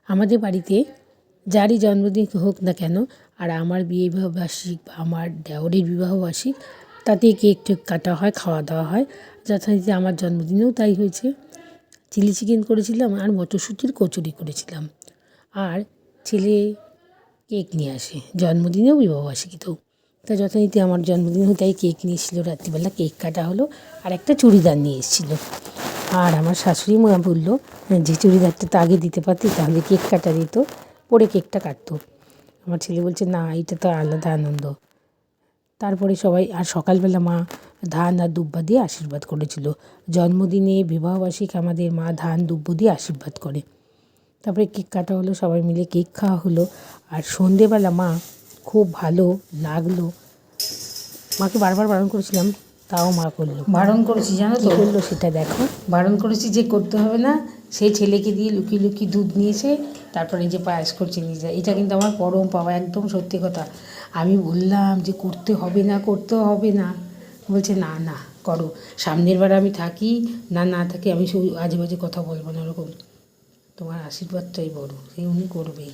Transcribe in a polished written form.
আমাদের বাড়িতে যারই জন্মদিন হোক না কেন, আর আমার বিবাহবার্ষিক বা আমার দেওরের বিবাহবার্ষিক, তাতে কেক টেক কাটা হয়, খাওয়া দাওয়া হয়। যথারীতি আমার জন্মদিনেও তাই হয়েছে। চিলি চিকেন করেছিলাম আর মটরশুঁটির কচুরি করেছিলাম। আর ছেলে কেক নিয়ে আসে জন্মদিনেও বিবাহবার্ষিকীতেও। তা যথারীতি আমার জন্মদিনেও তাই কেক নিয়ে এসেছিলো, রাত্রিবেলা কেক কাটা হলো আর একটা চুড়িদার নিয়ে এসেছিলো। আর আমার শাশুড়ি মা বললো যে চুড়িদারটা তো আগে দিতে পারতি, তাহলে কেক কাটা দিত, পরে কেকটা কাটতো। আমার ছেলে বলছে না, এটা তো আলাদা আনন্দ। তারপরে সবাই আর সকালবেলা মা ধান আর দুব্বা দিয়ে আশীর্বাদ করেছিল। জন্মদিনে বিবাহবার্ষিক আমাদের মা ধান দুব্ব দিয়ে আশীর্বাদ করে। তারপরে কেক কাটা হলো, সবাই মিলে কেক খাওয়া হলো। আর সন্ধেবেলা মা খুব ভালো লাগলো, মাকে বারবার বারণ করেছিলাম, তাও মা করলো। বারণ করেছি জানো তো, করলো সেটা দেখো। বারণ করেছি যে করতে হবে না, সেই ছেলেকে দিয়ে লুকিয়ে লুকিয়ে দুধ নিয়েছে, তারপরে যে পায়েস করছে নিয়ে যায়। এটা কিন্তু আমার পরম পাওয়া, একদম সত্যি কথা। আমি বললাম যে করতে হবে না, করতে হবে না, বলছে না না করো, সামনের বার আমি থাকি না থাকি, আমি আজে বাজে কথা বলবো না, ওরকম। তোমার আশীর্বাদটাই বড়, সেই উনি করবেই।